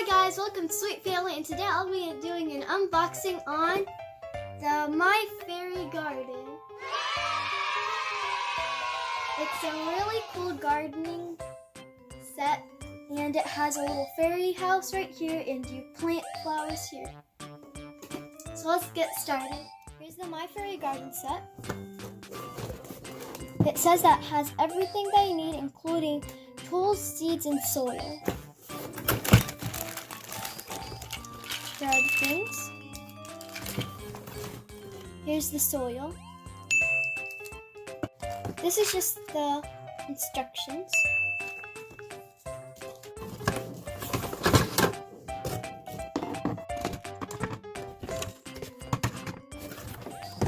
Hi guys, welcome to Sweet Family, and today I'll be doing an unboxing on the My Fairy Garden. It's a really cool gardening set, and it has a little fairy house right here, and you plant flowers here. So let's get started. Here's the My Fairy Garden set. It says that it has everything that you need, including tools, seeds, and soil. Here are the things. Here's the soil. This is just the instructions.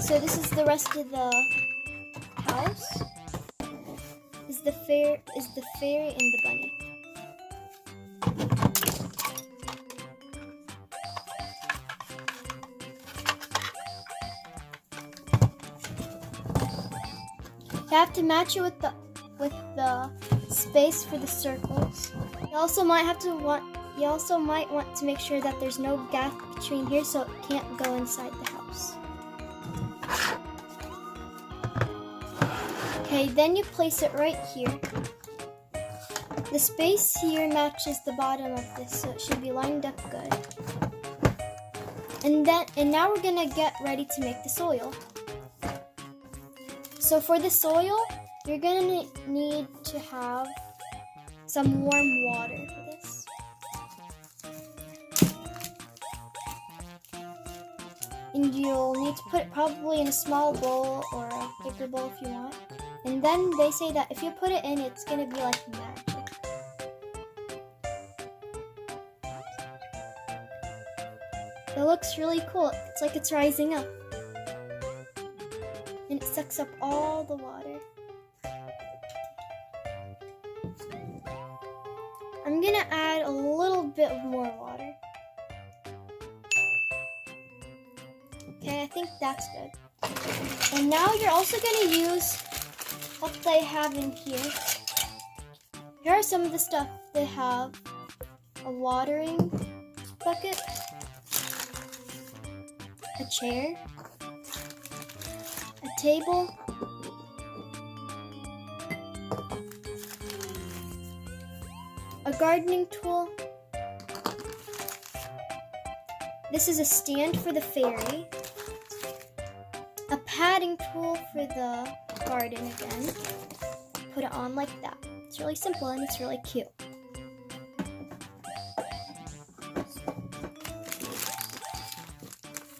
So this is the rest of the house. Is the fairy and the bunny. You have to match it with the space for the circles. You also might want to make sure that there's no gap between here so it can't go inside the house. Okay, then you place it right here. The space here matches the bottom of this, so it should be lined up good. And now we're gonna get ready to make the soil. So for the soil, you're gonna need to have some warm water for this. And you'll need to put it probably in a small bowl or a bigger bowl if you want. And then they say that if you put it in, it's gonna be like magic. It looks really cool. It's like it's rising up. And it sucks up all the water. I'm gonna add a little bit more water. Okay, I think that's good. And now you're also gonna use what they have in here. Here are some of the stuff they have. A watering bucket, a chair, a table, a gardening tool. This is a stand for the fairy. A padding tool for the garden again. Put it on like that. It's really simple and it's really cute.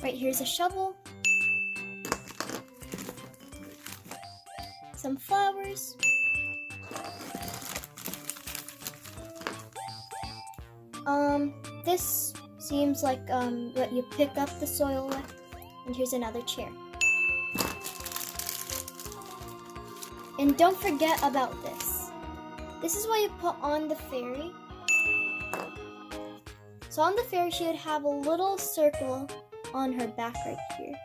Right here's a shovel. Some flowers. This seems like what you pick up the soil with. And here's another chair. And don't forget about this. This is what you put on the fairy. So on the fairy, she would have a little circle on her back right here.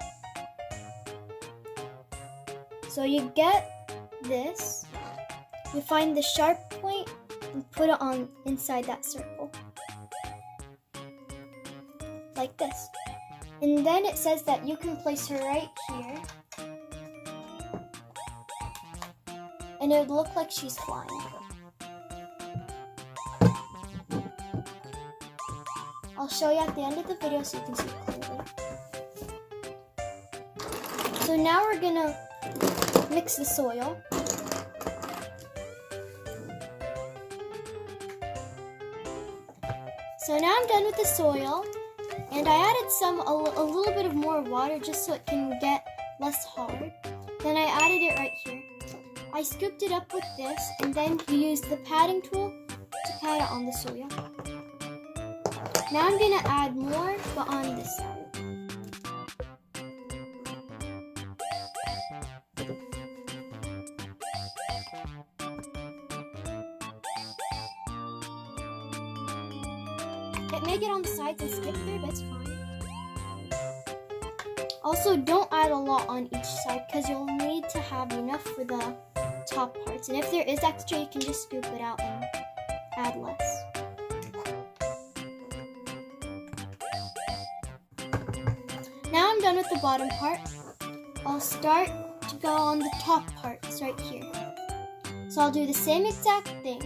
So you get this, you find the sharp point and put it on inside that circle. Like this. And then it says that you can place her right here. And it would look like she's flying. I'll show you at the end of the video so you can see clearly. So now we're gonna mix the soil. So now I'm done with the soil, and I added a little bit of more water just so it can get less hard. Then I added it right here. I scooped it up with this, and then you use the padding tool to pat it on the soil. Now I'm gonna add more, but on this side. It may get on the sides and stick there, but it's fine. Also, don't add a lot on each side because you'll need to have enough for the top parts. And if there is extra, you can just scoop it out and add less. done with the bottom part, I'll start to go on the top parts right here. So I'll do the same exact thing.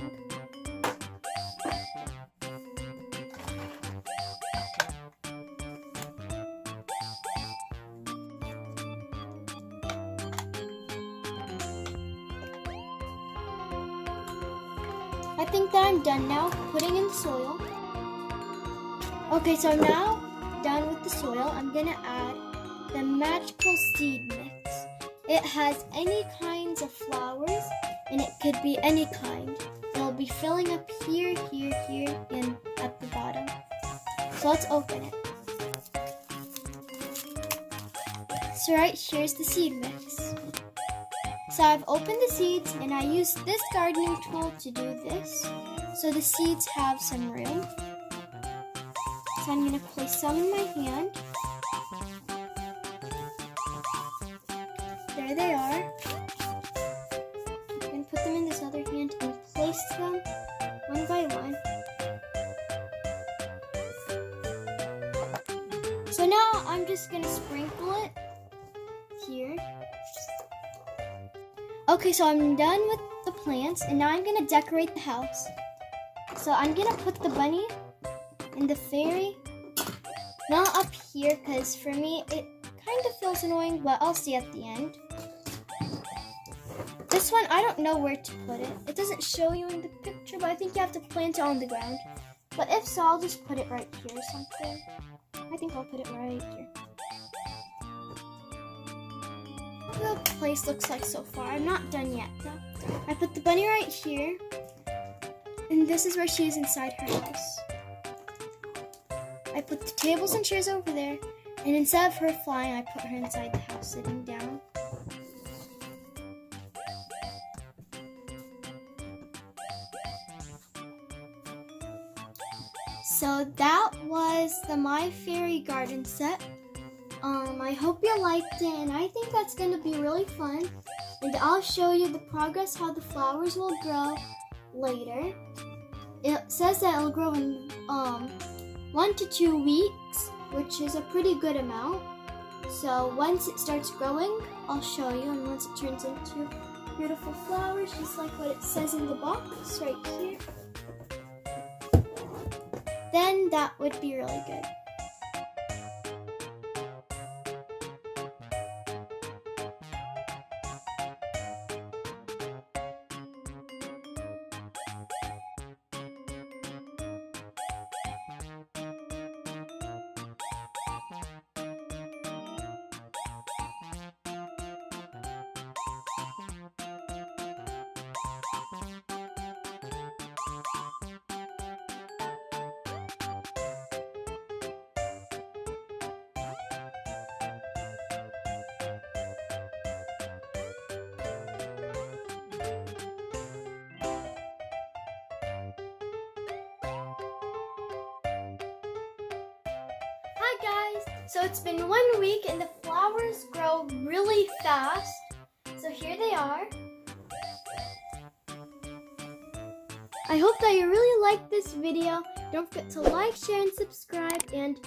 I think that I'm done now putting in the soil. Okay, so now done with the soil, I'm gonna add the magical seed mix. It has any kinds of flowers, and it could be any kind. It'll be filling up here, here, here, and at the bottom. So let's open it. So right here's the seed mix. So I've opened the seeds, and I used this gardening tool to do this, so the seeds have some room. So I'm going to place some in my hand. There they are. I'm going to put them in this other hand and place them one by one. So now I'm just going to sprinkle it here. Okay, so I'm done with the plants, and now I'm going to decorate the house. So I'm going to put the bunny and the fairy, not up here, because for me it kind of feels annoying, but I'll see at the end. This one, I don't know where to put it. It doesn't show you in the picture, but I think you have to plant it on the ground. But if so, I'll just put it right here or something. I think I'll put it right here. The place looks like so far. I'm not done yet though. I put the bunny right here, and this is where she is inside her house. I put the tables and chairs over there, and instead of her flying, I put her inside the house sitting down. So that was the My Fairy Garden set. I hope you liked it, and I think that's going to be really fun. And I'll show you the progress, how the flowers will grow later. It says that it'll grow in 1 to 2 weeks, which is a pretty good amount. So once it starts growing, I'll show you, and once it turns into beautiful flowers, just like what it says in the box right here, then that would be really good. Hi guys! So it's been 1 week and the flowers grow really fast. So here they are. I hope that you really liked this video. Don't forget to like, share, and subscribe, and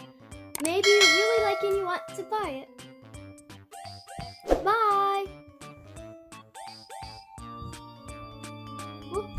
maybe you really like it and you want to buy it. Bye! Whoop.